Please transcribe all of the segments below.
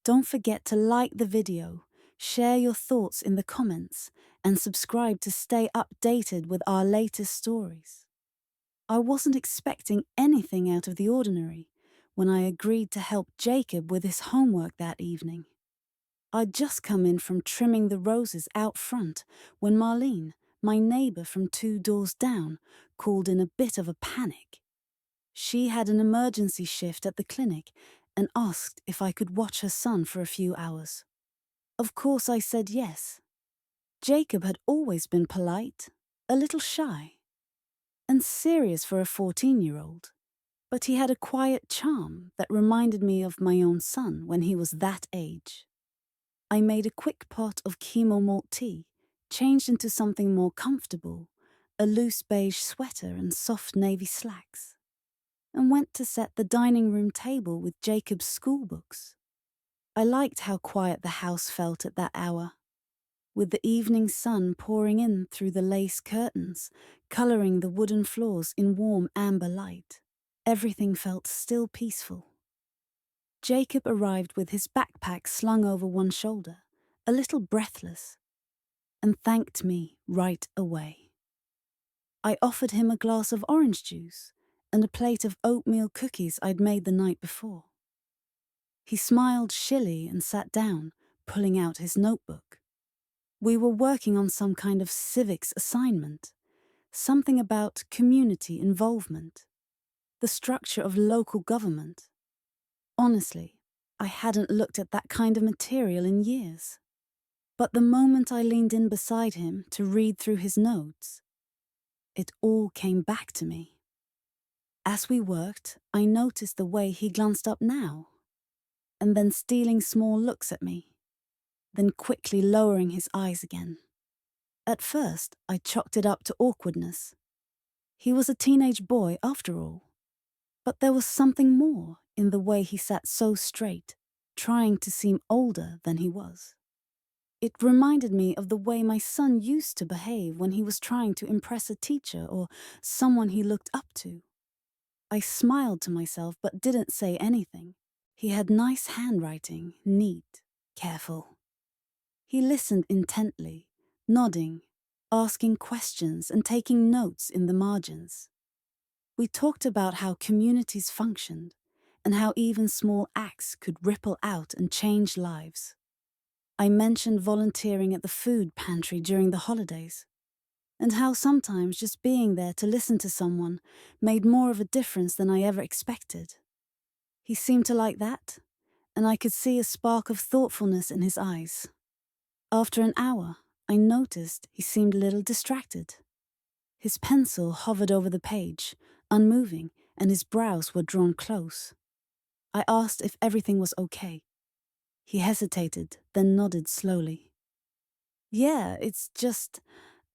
Don't forget to like the video, share your thoughts in the comments, and subscribe to stay updated with our latest stories. I wasn't expecting anything out of the ordinary when I agreed to help Jacob with his homework that evening. I'd just come in from trimming the roses out front when Marlene, my neighbour from 2 doors down, called in a bit of a panic. She had an emergency shift at the clinic and asked if I could watch her son for a few hours. Of course I said yes. Jacob had always been polite, a little shy, and serious for a 14-year-old, but he had a quiet charm that reminded me of my own son when he was that age. I made a quick pot of chemo malt tea, changed into something more comfortable, a loose beige sweater and soft navy slacks, and went to set the dining room table with Jacob's school books. I liked how quiet the house felt at that hour, with the evening sun pouring in through the lace curtains, colouring the wooden floors in warm amber light. Everything felt still peaceful. Jacob arrived with his backpack slung over one shoulder, a little breathless, and thanked me right away. I offered him a glass of orange juice and a plate of oatmeal cookies I'd made the night before. He smiled shilly and sat down, pulling out his notebook. We were working on some kind of civics assignment, something about community involvement, the structure of local government. Honestly, I hadn't looked at that kind of material in years. But the moment I leaned in beside him to read through his notes, it all came back to me. As we worked, I noticed the way he glanced up now, and then stealing small looks at me, then quickly lowering his eyes again. At first, I chalked it up to awkwardness. He was a teenage boy after all. But there was something more in the way he sat so straight, trying to seem older than he was. It reminded me of the way my son used to behave when he was trying to impress a teacher or someone he looked up to. I smiled to myself but didn't say anything. He had nice handwriting, neat, careful. He listened intently, nodding, asking questions and taking notes in the margins. We talked about how communities functioned and how even small acts could ripple out and change lives. I mentioned volunteering at the food pantry during the holidays, and how sometimes just being there to listen to someone made more of a difference than I ever expected. He seemed to like that, and I could see a spark of thoughtfulness in his eyes. After an hour, I noticed he seemed a little distracted. His pencil hovered over the page, unmoving, and his brows were drawn close. I asked if everything was okay. He hesitated, then nodded slowly. Yeah, it's just,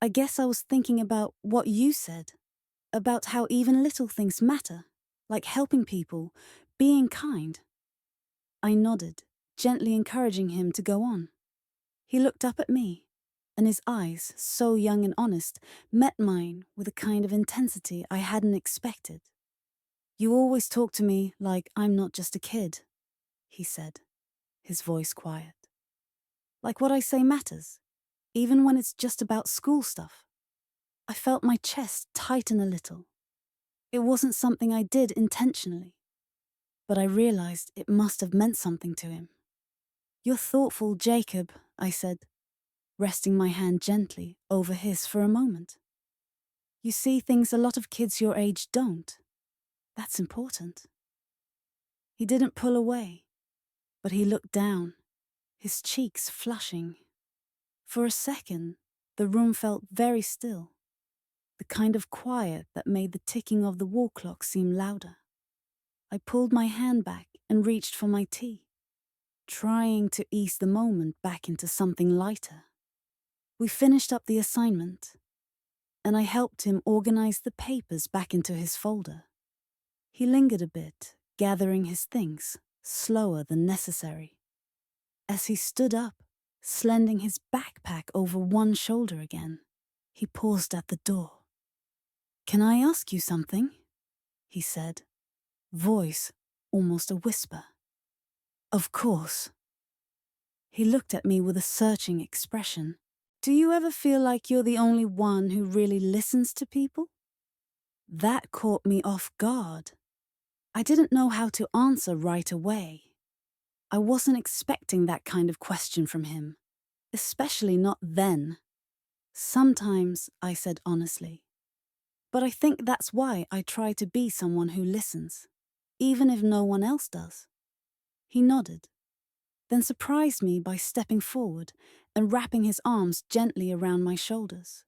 I guess I was thinking about what you said, about how even little things matter, like helping people, being kind. I nodded, gently encouraging him to go on. He looked up at me, and his eyes, so young and honest, met mine with a kind of intensity I hadn't expected. You always talk to me like I'm not just a kid, he said, his voice quiet. Like what I say matters, even when it's just about school stuff. I felt my chest tighten a little. It wasn't something I did intentionally, but I realized it must have meant something to him. You're thoughtful, Jacob, I said, resting my hand gently over his for a moment. You see things a lot of kids your age don't. That's important. He didn't pull away, but he looked down, his cheeks flushing. For a second, the room felt very still, the kind of quiet that made the ticking of the wall clock seem louder. I pulled my hand back and reached for my tea, trying to ease the moment back into something lighter. We finished up the assignment, and I helped him organize the papers back into his folder. He lingered a bit, gathering his things, slower than necessary. As he stood up, slending his backpack over one shoulder again, he paused at the door. Can I ask you something? He said, voice almost a whisper. Of course, He looked at me with a searching expression. Do you ever feel like you're the only one who really listens to people? That caught me off guard. I didn't know how to answer right away. I wasn't expecting that kind of question from him, especially not then. Sometimes, I said honestly. But I think that's why I try to be someone who listens, even if no one else does. He nodded, then surprised me by stepping forward and wrapping his arms gently around my shoulders.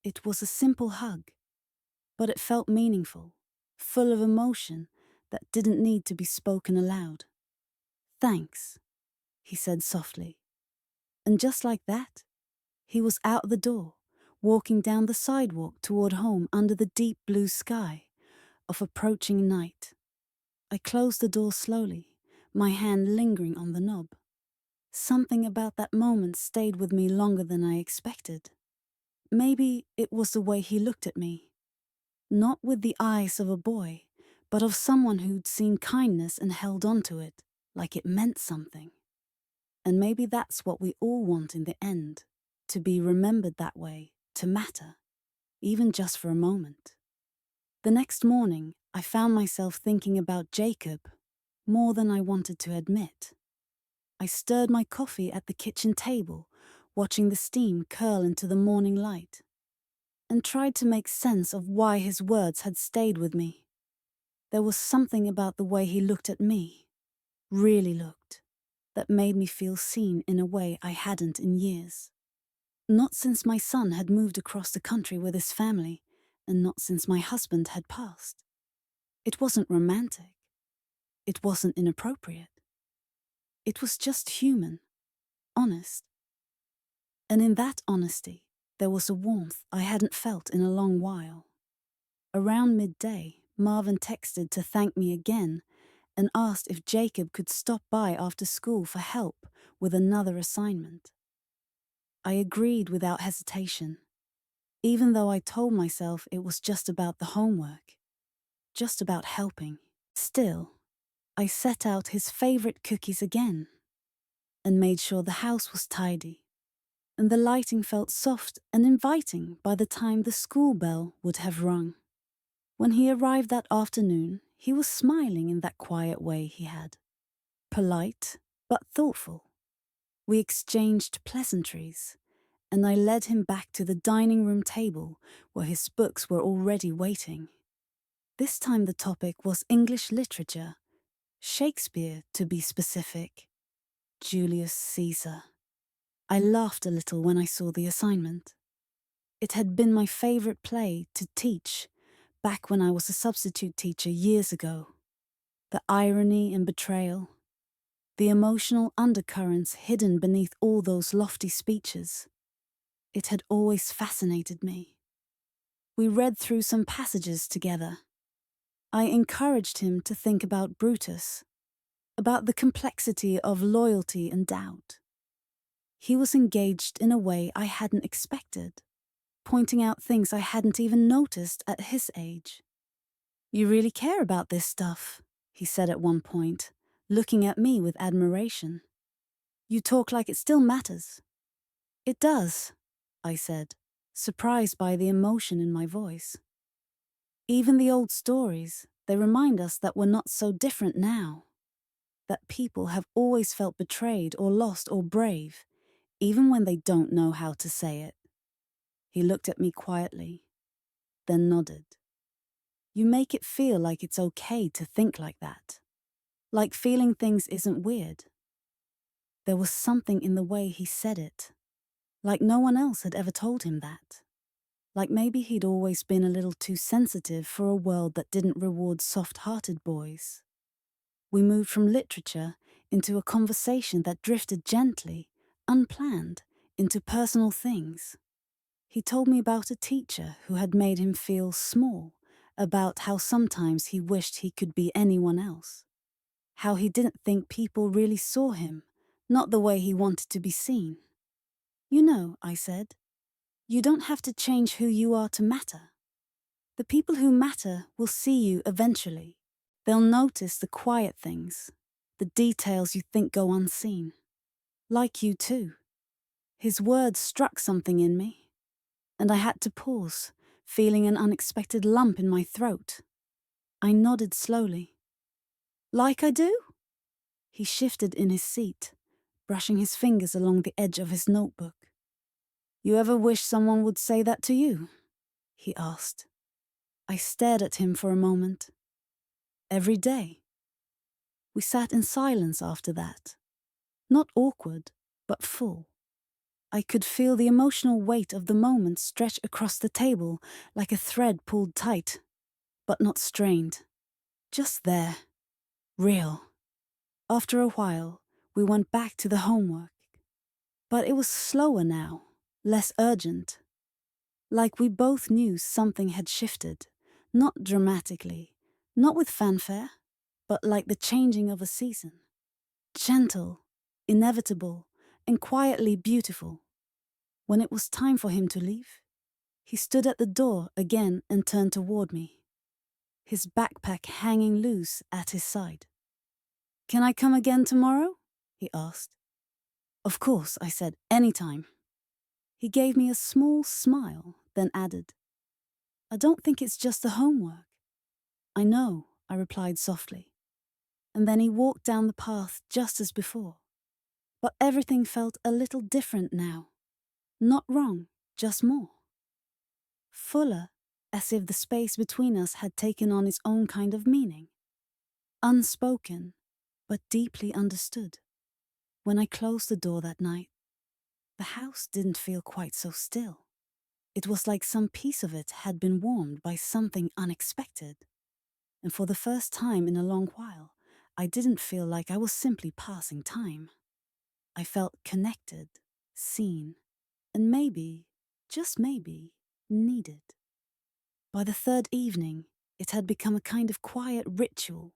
It was a simple hug, but it felt meaningful, full of emotion that didn't need to be spoken aloud. Thanks, he said softly. And just like that, he was out the door, walking down the sidewalk toward home under the deep blue sky of approaching night. I closed the door slowly, my hand lingering on the knob. Something about that moment stayed with me longer than I expected. Maybe it was the way he looked at me. Not with the eyes of a boy, but of someone who'd seen kindness and held on to it, like it meant something. And maybe that's what we all want in the end, to be remembered that way, to matter, even just for a moment. The next morning, I found myself thinking about Jacob more than I wanted to admit. I stirred my coffee at the kitchen table, watching the steam curl into the morning light, and tried to make sense of why his words had stayed with me. There was something about the way he looked at me, really looked, that made me feel seen in a way I hadn't in years. Not since my son had moved across the country with his family, and not since my husband had passed. It wasn't romantic. It wasn't inappropriate. It was just human, honest. And in that honesty, there was a warmth I hadn't felt in a long while. Around midday, Marvin texted to thank me again and asked if Jacob could stop by after school for help with another assignment. I agreed without hesitation, even though I told myself it was just about the homework, just about helping. Still, I set out his favorite cookies again and made sure the house was tidy, and the lighting felt soft and inviting by the time the school bell would have rung. When he arrived that afternoon, he was smiling in that quiet way he had. Polite, but thoughtful. We exchanged pleasantries, and I led him back to the dining room table where his books were already waiting. This time the topic was English literature, Shakespeare to be specific, Julius Caesar. I laughed a little when I saw the assignment. It had been my favorite play to teach back when I was a substitute teacher years ago. The irony and betrayal, the emotional undercurrents hidden beneath all those lofty speeches. It had always fascinated me. We read through some passages together. I encouraged him to think about Brutus, about the complexity of loyalty and doubt. He was engaged in a way I hadn't expected, pointing out things I hadn't even noticed at his age. "You really care about this stuff," he said at one point, looking at me with admiration. "You talk like it still matters." "It does," I said, surprised by the emotion in my voice. Even the old stories, they remind us that we're not so different now, that people have always felt betrayed or lost or brave, even when they don't know how to say it. He looked at me quietly, then nodded. "You make it feel like it's okay to think like that. Like feeling things isn't weird." There was something in the way he said it, like no one else had ever told him that. Like maybe he'd always been a little too sensitive for a world that didn't reward soft-hearted boys. We moved from literature into a conversation that drifted gently, unplanned, into personal things. He told me about a teacher who had made him feel small, about how sometimes he wished he could be anyone else. How he didn't think people really saw him, not the way he wanted to be seen. "You know," I said, "you don't have to change who you are to matter. The people who matter will see you eventually. They'll notice the quiet things, the details you think go unseen." Like you too. His words struck something in me, and I had to pause, feeling an unexpected lump in my throat. I nodded slowly. Like I do? He shifted in his seat, brushing his fingers along the edge of his notebook. You ever wish someone would say that to you? He asked. I stared at him for a moment. Every day. We sat in silence after that. Not awkward, but full. I could feel the emotional weight of the moment stretch across the table like a thread pulled tight, but not strained. Just there. Real. After a while, we went back to the homework. But it was slower now, less urgent. Like we both knew something had shifted, not dramatically, not with fanfare, but like the changing of a season. Gentle, inevitable, and quietly beautiful. When it was time for him to leave, he stood at the door again and turned toward me, his backpack hanging loose at his side. Can I come again tomorrow? He asked. Of course, I said, anytime. He gave me a small smile, then added, I don't think it's just the homework. I know, I replied softly. And then he walked down the path just as before. But everything felt a little different now. Not wrong, just more. Fuller, as if the space between us had taken on its own kind of meaning. Unspoken, but deeply understood. When I closed the door that night, the house didn't feel quite so still. It was like some piece of it had been warmed by something unexpected. And for the first time in a long while, I didn't feel like I was simply passing time. I felt connected, seen, and maybe, just maybe, needed. By the third evening, it had become a kind of quiet ritual.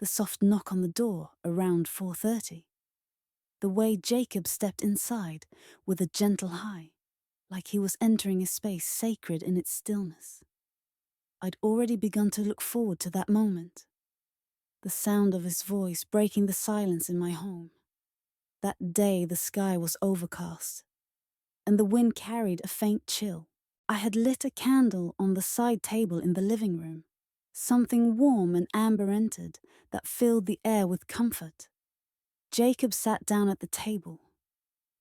The soft knock on the door around 4:30. The way Jacob stepped inside with a gentle hi, like he was entering a space sacred in its stillness. I'd already begun to look forward to that moment. The sound of his voice breaking the silence in my home. That day the sky was overcast, and the wind carried a faint chill. I had lit a candle on the side table in the living room. Something warm and amber-scented that filled the air with comfort. Jacob sat down at the table,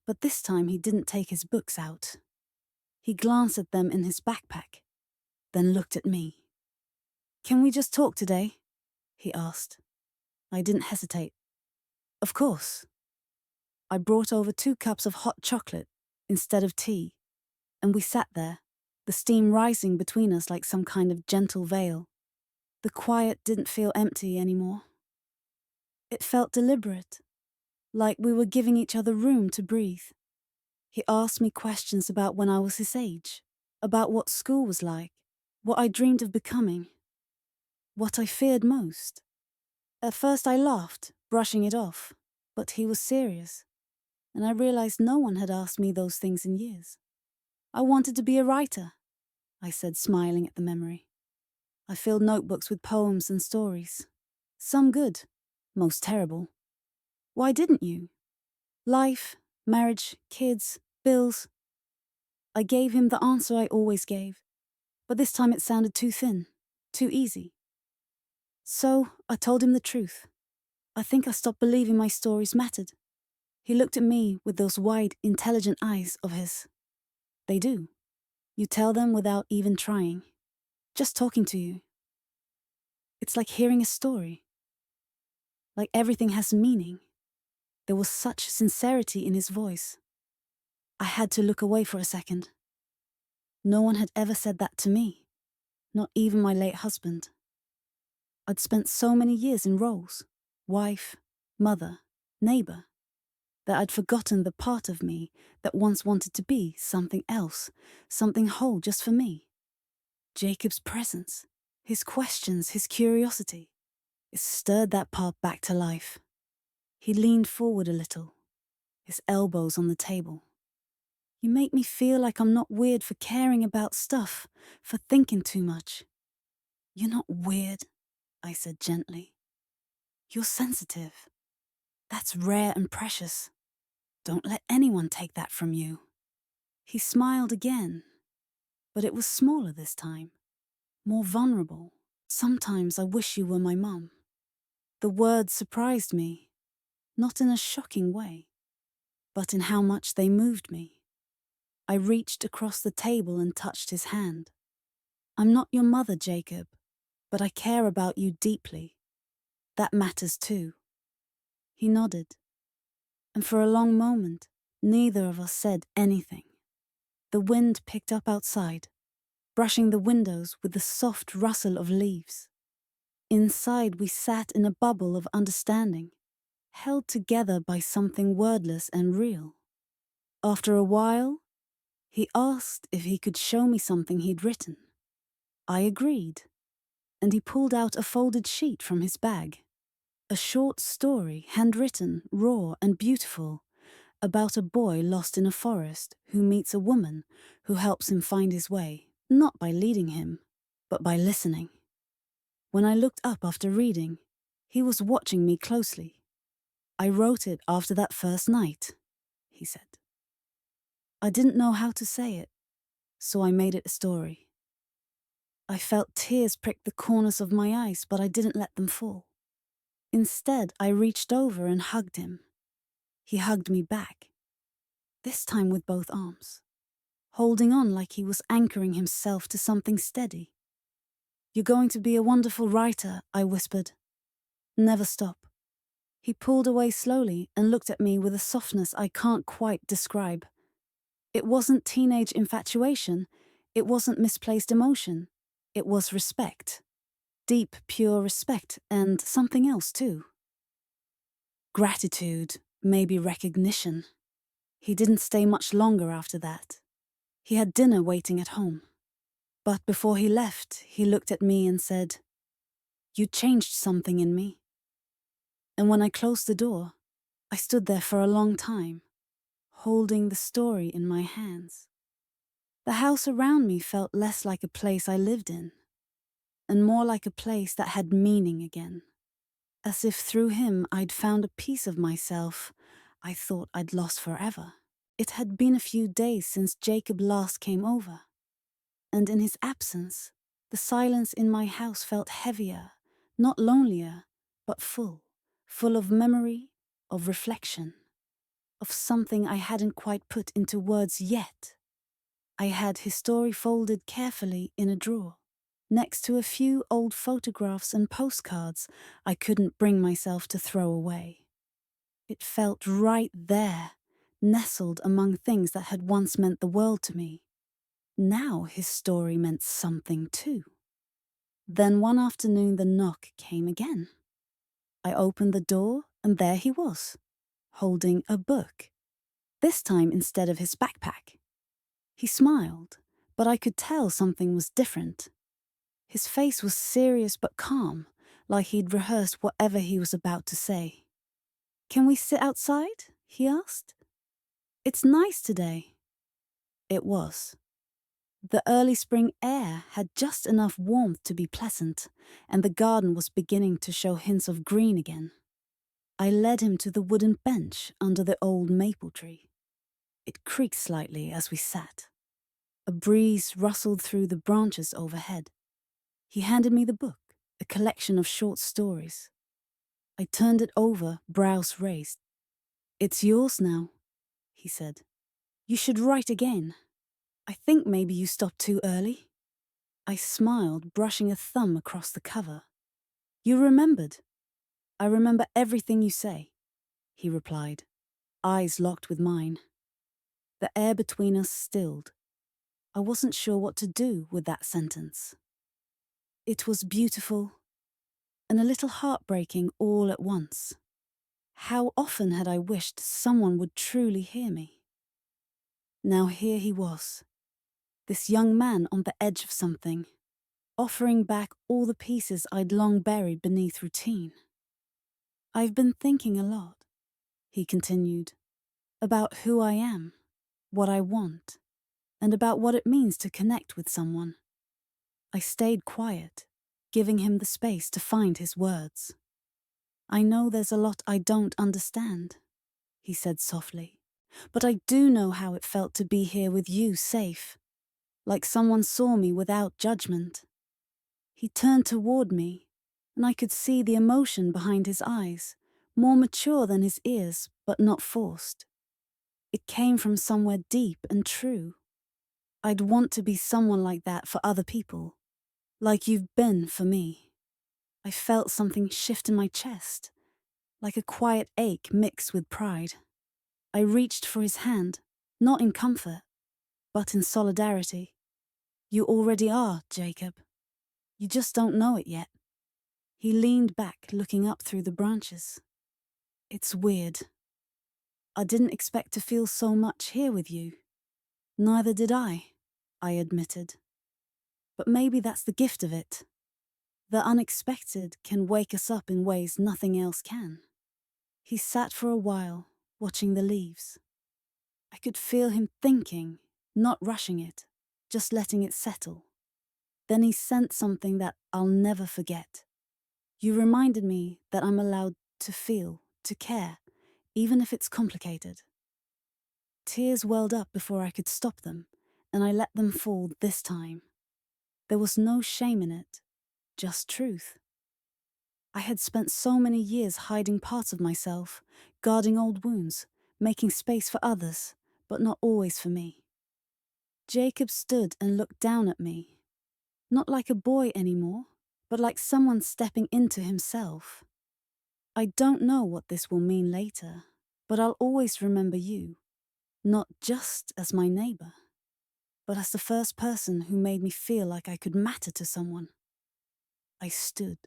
but this time he didn't take his books out. He glanced at them in his backpack, then looked at me. Can we just talk today? He asked. I didn't hesitate. Of course. I brought over 2 cups of hot chocolate instead of tea, and we sat there, the steam rising between us like some kind of gentle veil. The quiet didn't feel empty anymore. It felt deliberate, like we were giving each other room to breathe. He asked me questions about when I was his age, about what school was like, what I dreamed of becoming, what I feared most. At first I laughed, brushing it off, but he was serious, and I realized no one had asked me those things in years. I wanted to be a writer, I said, smiling at the memory. I filled notebooks with poems and stories. Some good, most terrible. Why didn't you? Life, marriage, kids, bills. I gave him the answer I always gave, but this time it sounded too thin, too easy. So I told him the truth. I think I stopped believing my stories mattered. He looked at me with those wide, intelligent eyes of his. They do. You tell them without even trying. Just talking to you. It's like hearing a story. Like everything has meaning. There was such sincerity in his voice. I had to look away for a second. No one had ever said that to me. Not even my late husband. I'd spent so many years in roles, wife, mother, neighbor, that I'd forgotten the part of me that once wanted to be something else, something whole just for me. Jacob's presence, his questions, his curiosity, it stirred that part back to life. He leaned forward a little, his elbows on the table. You make me feel like I'm not weird for caring about stuff, for thinking too much. You're not weird, I said gently. You're sensitive. That's rare and precious. Don't let anyone take that from you. He smiled again, but it was smaller this time, more vulnerable. Sometimes I wish you were my mum. The words surprised me, not in a shocking way, but in how much they moved me. I reached across the table and touched his hand. I'm not your mother, Jacob, but I care about you deeply. That matters too. He nodded, and for a long moment, neither of us said anything. The wind picked up outside, brushing the windows with the soft rustle of leaves. Inside, we sat in a bubble of understanding, held together by something wordless and real. After a while, he asked if he could show me something he'd written. I agreed, and he pulled out a folded sheet from his bag. A short story, handwritten, raw and beautiful, about a boy lost in a forest who meets a woman who helps him find his way, not by leading him, but by listening. When I looked up after reading, he was watching me closely. I wrote it after that first night, he said. I didn't know how to say it, so I made it a story. I felt tears prick the corners of my eyes, but I didn't let them fall. Instead, I reached over and hugged him. He hugged me back, this time with both arms, holding on like he was anchoring himself to something steady. You're going to be a wonderful writer, I whispered. Never stop. He pulled away slowly and looked at me with a softness I can't quite describe. It wasn't teenage infatuation. It wasn't misplaced emotion. It was respect. Deep, pure respect, and something else too. Gratitude, maybe recognition. He didn't stay much longer after that. He had dinner waiting at home. But before he left, he looked at me and said, "You changed something in me." And when I closed the door, I stood there for a long time, holding the story in my hands. The house around me felt less like a place I lived in, and more like a place that had meaning again. As if through him I'd found a piece of myself I thought I'd lost forever. It had been a few days since Jacob last came over, and in his absence, the silence in my house felt heavier, not lonelier, but full of memory, of reflection, of something I hadn't quite put into words yet. I had his story folded carefully in a drawer, next to a few old photographs and postcards I couldn't bring myself to throw away. It felt right there, nestled among things that had once meant the world to me. Now his story meant something too. Then one afternoon the knock came again. I opened the door and there he was, holding a book, this time instead of his backpack. He smiled, but I could tell something was different. His face was serious but calm, like he'd rehearsed whatever he was about to say. "Can we sit outside?" he asked. "It's nice today." It was. The early spring air had just enough warmth to be pleasant, and the garden was beginning to show hints of green again. I led him to the wooden bench under the old maple tree. It creaked slightly as we sat. A breeze rustled through the branches overhead. He handed me the book, a collection of short stories. I turned it over, brows raised. "It's yours now," he said. "You should write again. I think maybe you stopped too early." I smiled, brushing a thumb across the cover. "You remembered." "I remember everything you say," he replied, eyes locked with mine. The air between us stilled. I wasn't sure what to do with that sentence. It was beautiful and a little heartbreaking all at once. How often had I wished someone would truly hear me? Now here he was, this young man on the edge of something, offering back all the pieces I'd long buried beneath routine. "I've been thinking a lot," he continued, "about who I am, what I want, and about what it means to connect with someone." I stayed quiet, giving him the space to find his words. "I know there's a lot I don't understand," he said softly. But I do know how it felt to be here with you safe, like someone saw me without judgment. He turned toward me, and I could see the emotion behind his eyes, more mature than his ears, but not forced. It came from somewhere deep and true. I'd want to be someone like that for other people, like you've been for me. I felt something shift in my chest, like a quiet ache mixed with pride. I reached for his hand, not in comfort, but in solidarity. You already are, Jacob. You just don't know it yet. He leaned back, looking up through the branches. It's weird. I didn't expect to feel so much here with you. Neither did I admitted. But maybe that's the gift of it. The unexpected can wake us up in ways nothing else can. He sat for a while, watching the leaves. I could feel him thinking, not rushing it, just letting it settle. Then he sent something that I'll never forget. You reminded me that I'm allowed to feel, to care, even if it's complicated. Tears welled up before I could stop them, and I let them fall this time. There was no shame in it, just truth. I had spent so many years hiding parts of myself, guarding old wounds, making space for others, but not always for me. Jacob stood and looked down at me, not like a boy anymore, but like someone stepping into himself. I don't know what this will mean later, but I'll always remember you, not just as my neighbor, but as the first person who made me feel like I could matter to someone. I stood,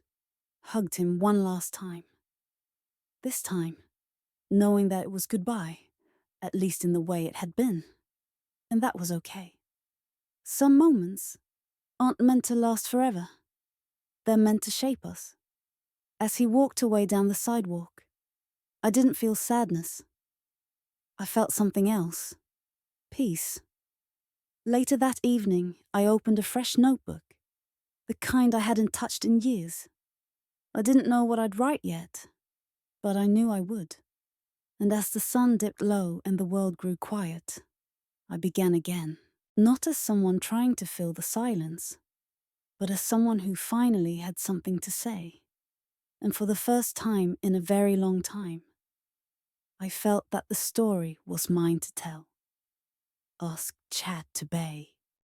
hugged him one last time. This time, knowing that it was goodbye, at least in the way it had been, and that was okay. Some moments aren't meant to last forever. They're meant to shape us. As he walked away down the sidewalk, I didn't feel sadness. I felt something else. Peace. Later that evening, I opened a fresh notebook, the kind I hadn't touched in years. I didn't know what I'd write yet, but I knew I would. And as the sun dipped low and the world grew quiet, I began again, not as someone trying to fill the silence, but as someone who finally had something to say. And for the first time in a very long time, I felt that the story was mine to tell. Ask Chad to Bay.